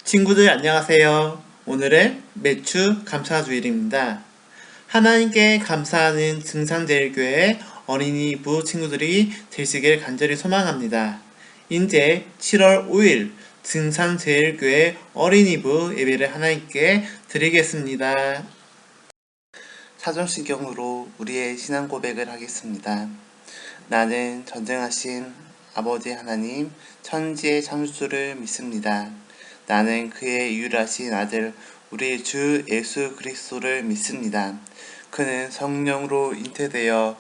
친구들 안녕하세요. 오늘은 매주 감사주일입니다. 하나님께 감사하는 증산제일교회 어린이부 친구들이 되시길 간절히 소망합니다. 이제 7월 5일 증산제일교회 어린이부 예배를 하나님께 드리겠습니다. 사전신경으로 우리의 신앙 고백을 하겠습니다. 나는 전쟁하신 아버지 하나님 천지의 창조주를 믿습니다. 나는 그의 유일하신 아들 우리 주 예수 그리스도를 믿습니다. 그는 성령으로 잉태되어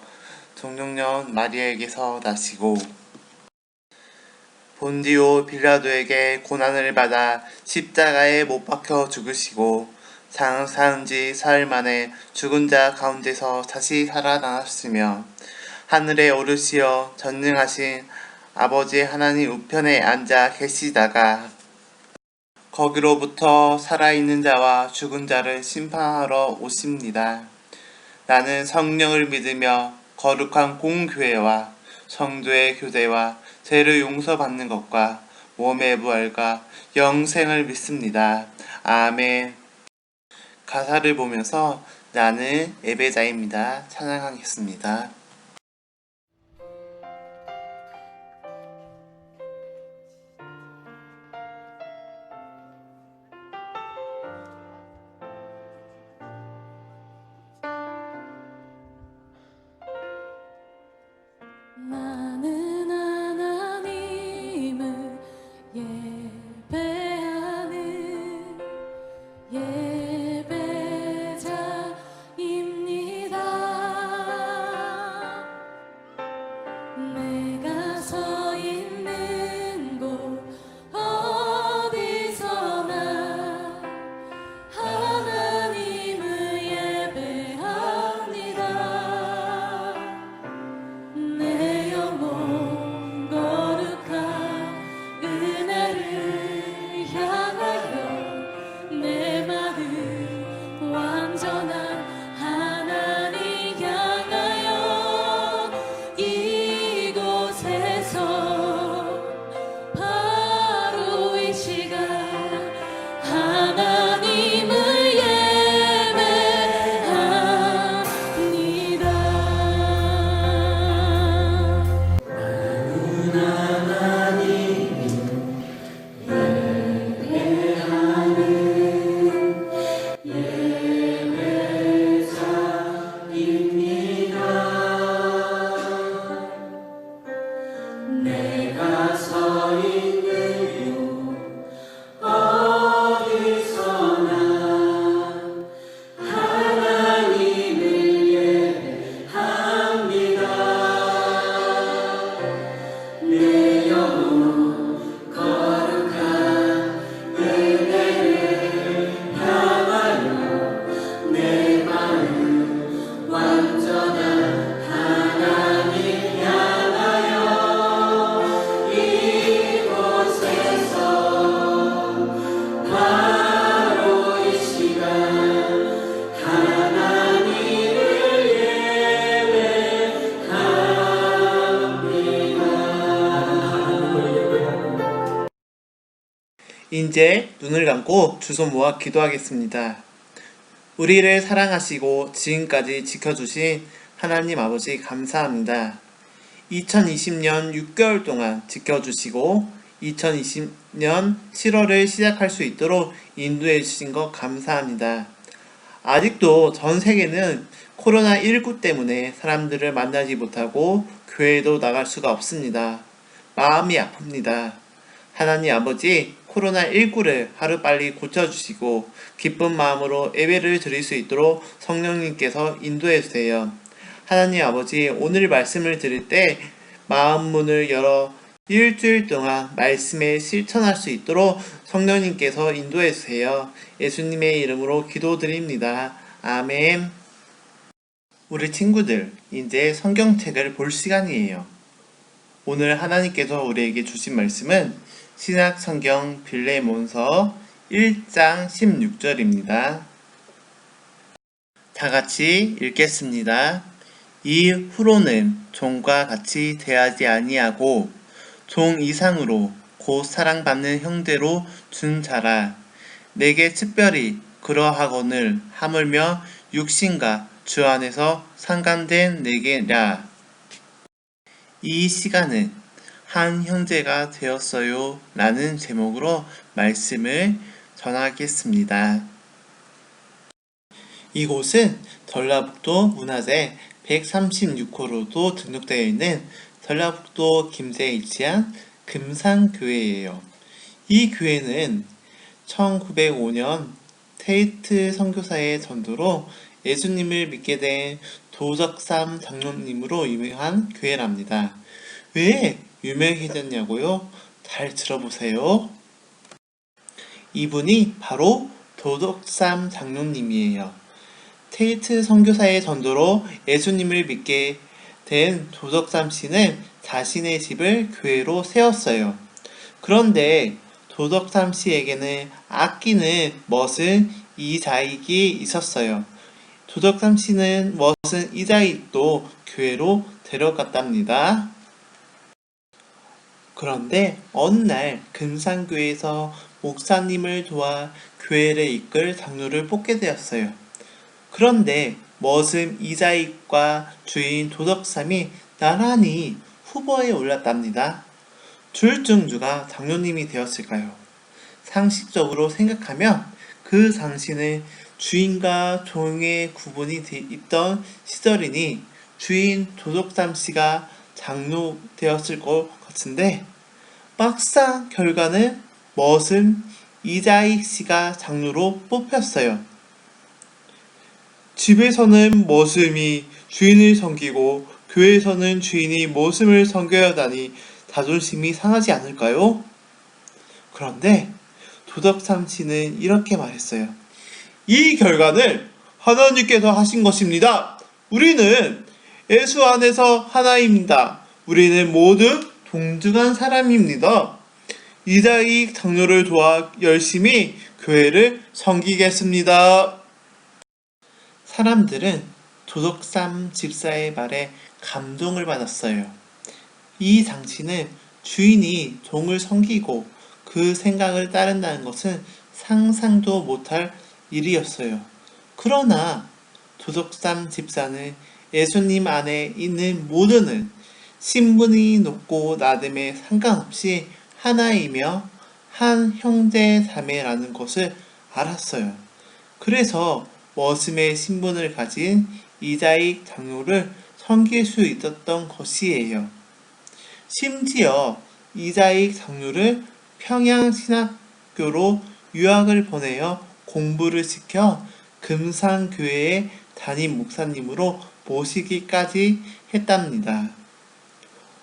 동정녀 마리아에게서 나시고 본디오 빌라도에게 고난을 받아 십자가에 못 박혀 죽으시고 사흘 지 사흘 만에 죽은 자 가운데서 다시 살아나셨으며 하늘에 오르시어 전능하신 아버지 하나님 우편에 앉아 계시다가 거기로부터 살아있는 자와 죽은 자를 심판하러 오십니다. 나는 성령을 믿으며 거룩한 공교회와 성도의 교제와 죄를 용서받는 것과 몸의 부활과 영생을 믿습니다. 아멘. 가사를 보면서 나는 예배자입니다. 찬양하겠습니다. 나는 하나님을 예배하는 예배자입니다. 내가 서 있는 곳 어디서나 하나님을 예배합니다. 내 영혼 거룩한 은혜를 향하여 내 마음 완전한 하나님 향하여 이곳에서 바로 이 시간 하나님을 예배합니다. 내가 서 있는 곳 어디서나 하나님을 예배합니다. 내 영혼 거룩한 은혜를 향하여 내 마음 완전한 하나님 향하여 이곳에서 바로 이 시간 하나님을 예배합니다. 이제 눈을 감고 두 손 모아 기도하겠습니다. 우리를 사랑하시고 지금까지 지켜주신 하나님 아버지 감사합니다. 2020년 6개월 동안 지켜주시고 2020년 7월을 시작할 수 있도록 인도해 주신 것 감사합니다. 아직도 전 세계는 코로나19 때문에 사람들을 만나지 못하고 교회도 나갈 수가 없습니다. 마음이 아픕니다. 하나님 아버지 코로나19를 하루빨리 고쳐주시고 기쁜 마음으로 예배를 드릴 수 있도록 성령님께서 인도해주세요. 하나님 아버지 오늘 말씀을 드릴 때 마음 문을 열어 일주일 동안 말씀에 실천할 수 있도록 성령님께서 인도해주세요. 예수님의 이름으로 기도드립니다. 아멘. 우리 친구들 이제 성경책을 볼 시간이에요. 오늘 하나님께서 우리에게 주신 말씀은 신약성경 빌레몬서 1장 16절입니다. 다같이 읽겠습니다. 이후로는 종과 같이 대하지 아니하고 종 이상으로 곧 곧 사랑받는 형제로 준 자라. 내게 특별히 그러하거늘 하물며 육신과 주 안에서 상감된 내게라. 이 시간은 한 형제가 되었어요 라는 제목으로 말씀을 전하겠습니다. 이곳은 전라북도 문화재 136호로도 등록되어 있는 전라북도 김제에 위치한 금산교회예요. 이 교회는 1905년 테이트 선교사의 전도로 예수님을 믿게 된 도적삼 장로님으로 유명한 교회랍니다. 왜 유명해졌냐고요? 잘 들어보세요. 이분이 바로 도적삼 장로님이에요. 테이트 선교사의 전도로 예수님을 믿게 된 도적삼 씨는 자신의 집을 교회로 세웠어요. 그런데 도적삼 씨에게는 아끼는 멋은 이자익이 있었어요. 도적삼 씨는 멋은 이자익도 교회로 데려갔답니다. 그런데 어느 날 금산교회에서 목사님을 도와 교회를 이끌 장로를 뽑게 되었어요. 그런데 머슴 이자익과 주인 도덕삼이 나란히 후보에 올랐답니다. 둘 중 누가 장로님이 되었을까요? 상식적으로 생각하면 그 당시는 주인과 종의 구분이 있던 시절이니 주인 도덕삼 씨가 장로 되었을 것 같은데 막상 결과는 머슴 이자익 씨가 장로로 뽑혔어요. 집에서는 머슴이 주인을 섬기고 교회에서는 주인이 머슴을 섬겨야 하다니 자존심이 상하지 않을까요? 그런데 도덕삼 씨는 이렇게 말했어요. 이 결과는 하나님께서 하신 것입니다. 우리는 예수 안에서 하나입니다. 우리는 모두 동등한 사람입니다. 이자익 장로를 도와 열심히 교회를 섬기겠습니다. 사람들은 도덕삼 집사의 말에 감동을 받았어요. 이 장치는 주인이 종을 섬기고 그 생각을 따른다는 것은 상상도 못할 일이었어요. 그러나 도덕삼 집사는 예수님 안에 있는 모두는 신분이 높고 낮음에 상관없이 하나이며 한 형제 자매라는 것을 알았어요. 그래서 머슴의 신분을 가진 이자익 장로를 섬길 수 있었던 것이에요. 심지어 이자익 장로를 평양신학교로 유학을 보내어 공부를 시켜 금산교회의 담임 목사님으로 모시기까지 했답니다.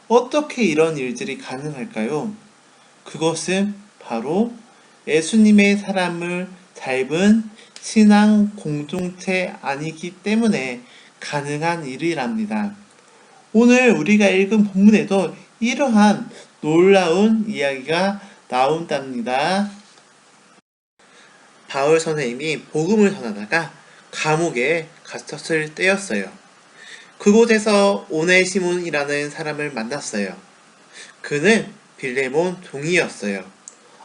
어떻게 이런 일들이 가능할까요? 그것은 바로 예수님의 사람을 닮은 신앙 공동체 아니기 때문에 가능한 일이랍니다. 오늘 우리가 읽은 본문에도 이러한 놀라운 이야기가 나온답니다. 바울 선생님이 복음을 전하다가 감옥에 갇혔을 때였어요. 그곳에서 오네시몬이라는 사람을 만났어요. 그는 빌레몬 종이었어요.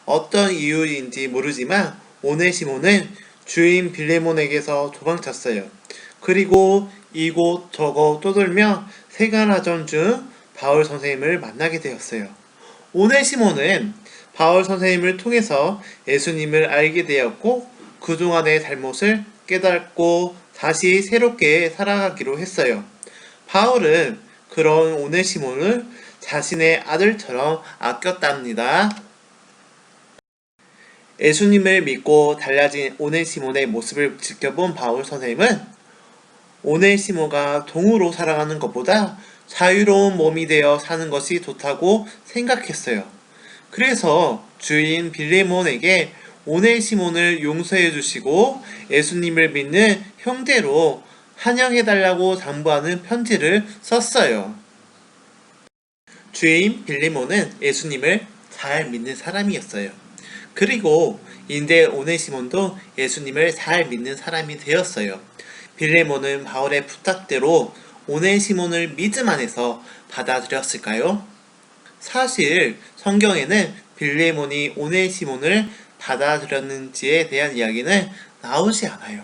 어떤 이유인지 모르지만 오네시몬은 주인 빌레몬에게서 도망쳤어요. 그리고 이곳 저곳 떠돌며 생활하던 중 바울 선생님을 만나게 되었어요. 오네시몬은 바울 선생님을 통해서 예수님을 알게 되었고 그동안의 잘못을 깨닫고 다시 새롭게 살아가기로 했어요. 바울은 그런 오네시몬을 자신의 아들처럼 아꼈답니다. 예수님을 믿고 달라진 오네시몬의 모습을 지켜본 바울 선생님은 오네시모가 종으로 살아가는 것보다 자유로운 몸이 되어 사는 것이 좋다고 생각했어요. 그래서 주인 빌레몬에게 오네시몬을 용서해 주시고 예수님을 믿는 형제로 환영해달라고 당부하는 편지를 썼어요. 주인 빌레몬은 예수님을 잘 믿는 사람이었어요. 그리고 이제 오네시몬도 예수님을 잘 믿는 사람이 되었어요. 빌레몬은 바울의 부탁대로 오네시몬을 믿음 안에서 받아들였을까요? 사실 성경에는 빌레몬이 오네시몬을 받아들였는지에 대한 이야기는 나오지 않아요.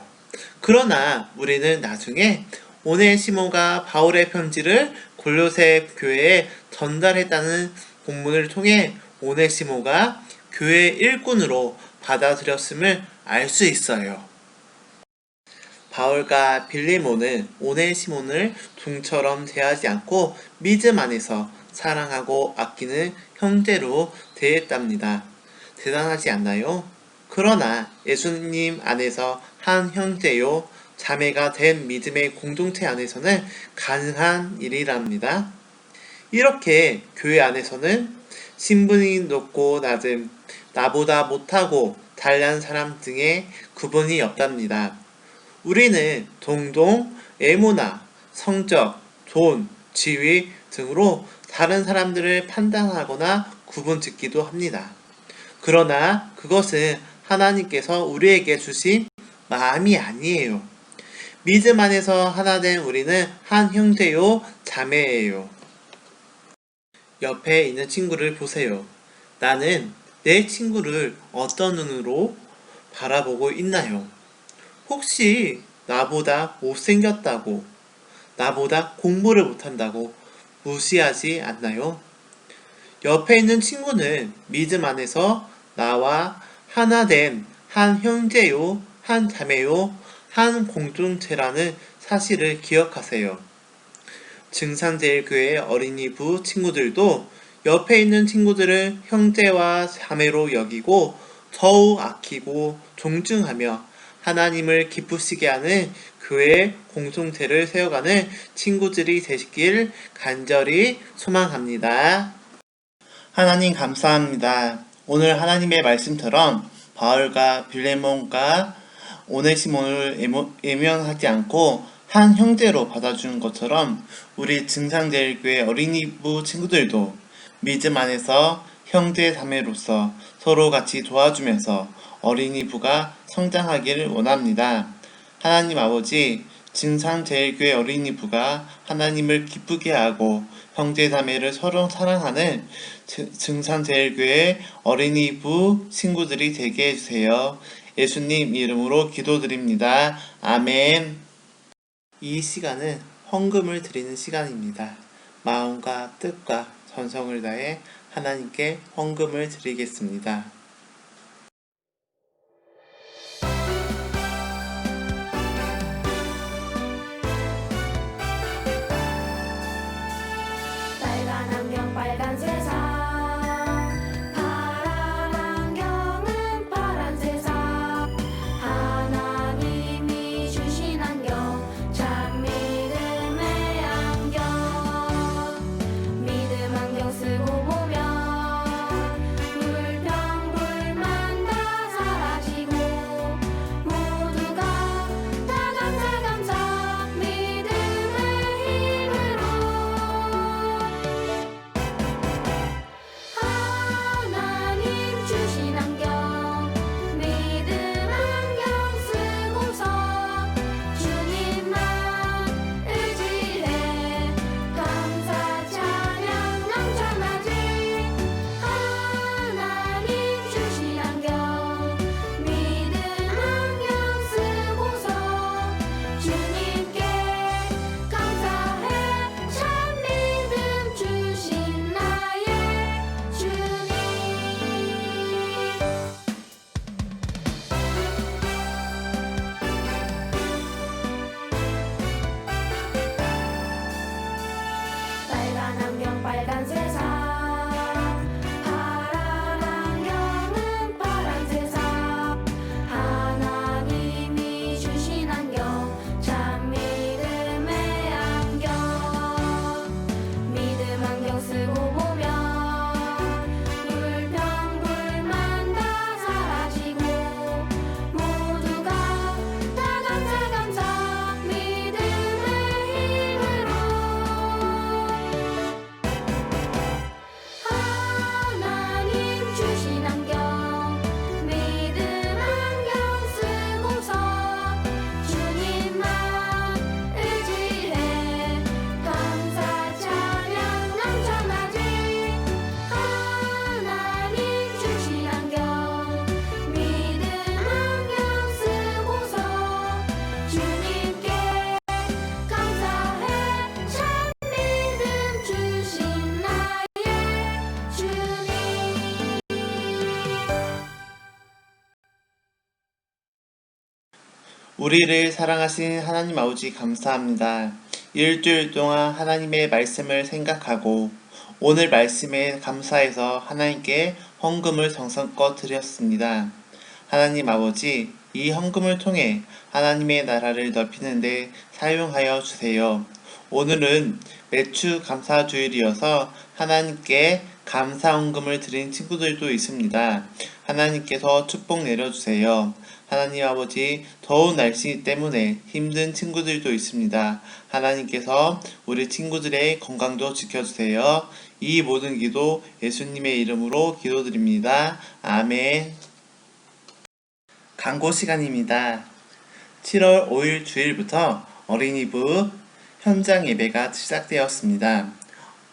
그러나 우리는 나중에 오네시모가 바울의 편지를 골로새 교회에 전달했다는 본문을 통해 오네시모가 교회 일꾼으로 받아들였음을 알 수 있어요. 바울과 빌레몬은 오네시몬을 종처럼 대하지 않고 믿음 안에서 사랑하고 아끼는 형제로 대했답니다. 대단하지 않나요? 그러나 예수님 안에서 한 형제요 자매가 된 믿음의 공동체 안에서는 가능한 일이랍니다. 이렇게 교회 안에서는 신분이 높고 낮음, 나보다 못하고 잘난 사람 등의 구분이 없답니다. 우리는 동동, 외모나 성적, 돈, 지위 등으로 다른 사람들을 판단하거나 구분짓기도 합니다. 그러나 그것은 하나님께서 우리에게 주신 마음이 아니에요. 믿음 안에서 하나 된 우리는 한 형제요 자매예요. 옆에 있는 친구를 보세요. 나는 내 친구를 어떤 눈으로 바라보고 있나요? 혹시 나보다 못생겼다고, 나보다 공부를 못한다고 무시하지 않나요? 옆에 있는 친구는 믿음 안에서 나와 하나 된 한 형제요, 한 자매요, 한 공동체라는 사실을 기억하세요. 증산제일교회 어린이부 친구들도 옆에 있는 친구들을 형제와 자매로 여기고 더욱 아끼고 존중하며 하나님을 기쁘시게 하는 교회 공동체를 세워가는 친구들이 되시길 간절히 소망합니다. 하나님 감사합니다. 오늘 하나님의 말씀처럼 바울과 빌레몬과 오네시몬을 외면하지 않고 한 형제로 받아주는 것처럼 우리 증상제일교회 어린이부 친구들도 믿음 안에서 형제 자매로서 서로 같이 도와주면서 어린이부가 성장하기를 원합니다. 하나님 아버지, 증상제일교회 어린이부가 하나님을 기쁘게 하고 형제자매를 서로 사랑하는 증산제일교회 어린이부 친구들이 되게 해주세요. 예수님 이름으로 기도드립니다. 아멘. 이 시간은 헌금을 드리는 시간입니다. 마음과 뜻과 전성을 다해 하나님께 헌금을 드리겠습니다. 빨간 안경 빨간 세상, 파란 안경은 파란 세상. 하나님이 주신 안경, 참 믿음의 안경. 믿음 안경 쓰고 보면 불평 우리를 사랑하신 하나님 아버지 감사합니다. 일주일 동안 하나님의 말씀을 생각하고 오늘 말씀에 감사해서 하나님께 헌금을 정성껏 드렸습니다. 하나님 아버지, 이 헌금을 통해 하나님의 나라를 넓히는 데 사용하여 주세요. 오늘은 매주 감사주일이어서 하나님께 감사 헌금을 드린 친구들도 있습니다. 하나님께서 축복 내려주세요. 하나님 아버지, 더운 날씨 때문에 힘든 친구들도 있습니다. 하나님께서 우리 친구들의 건강도 지켜주세요. 이 모든 기도 예수님의 이름으로 기도드립니다. 아멘. 광고 시간입니다. 7월 5일 주일부터 어린이부 현장 예배가 시작되었습니다.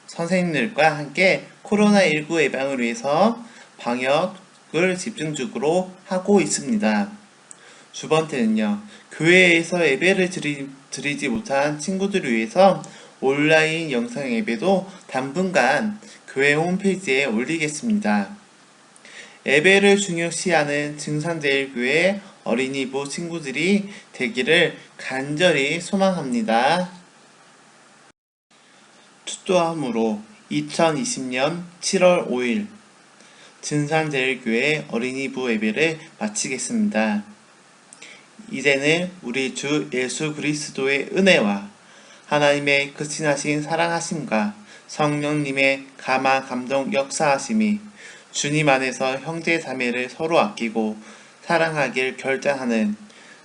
선생님들과 함께 코로나19 예방을 위해서 방역을 집중적으로 하고 있습니다. 두 번째는요, 교회에서 예배를 드리지 못한 친구들을 위해서 온라인 영상 예배도 당분간 교회 홈페이지에 올리겠습니다. 예배를 중요시하는 증산제일교회 어린이부 친구들이 되기를 간절히 소망합니다. 축도함으로 2020년 7월 5일 증산제일교회 어린이부 예배를 마치겠습니다. 이제는 우리 주 예수 그리스도의 은혜와 하나님의 크신하신 사랑하심과 성령님의 감화 감동 역사하심이 주님 안에서 형제 자매를 서로 아끼고 사랑하길 결단하는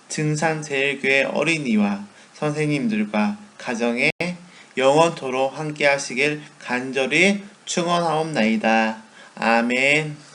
증산제일교회 어린이와 선생님들과 가정에 영원토록 함께 하시길 간절히 축원하옵나이다. 아멘.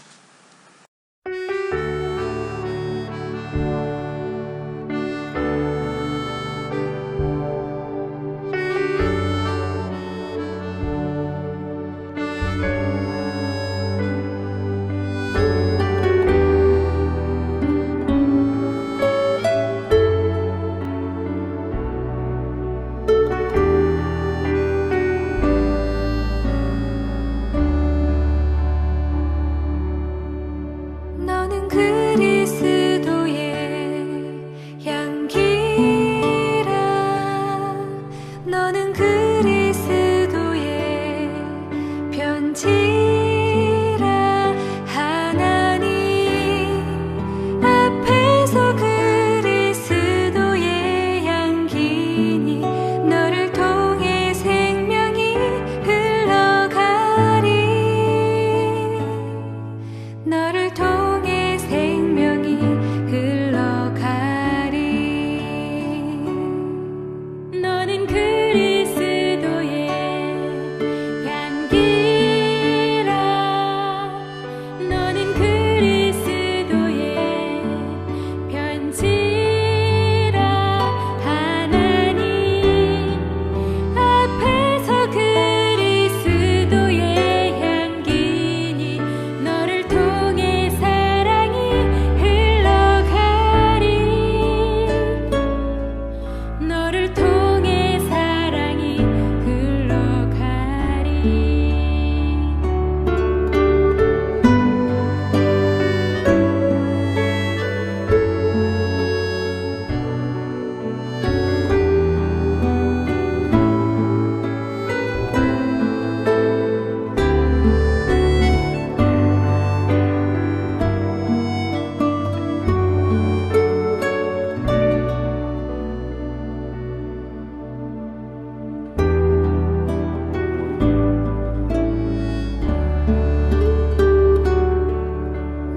너는 그리스도의 향기라. 너는 그리스도의 편지라. 하나님 앞에서 그리스도의 향기니 너를 통해 생명이 흘러가리. 너를 통해 생명이 흘러가리. 너는 그리스도의 향기라. 너는 그리스도의 편지라. 하나님 앞에서 그리스도의 향기니 너를 통해 사랑이 흘러가리. 너를 통해 사랑이 흘러가리.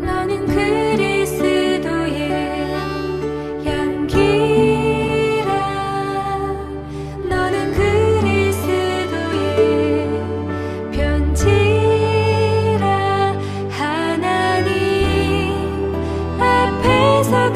너는 그리스도의 향기라. 너는 그리스도의 편지라. 하나님 앞에서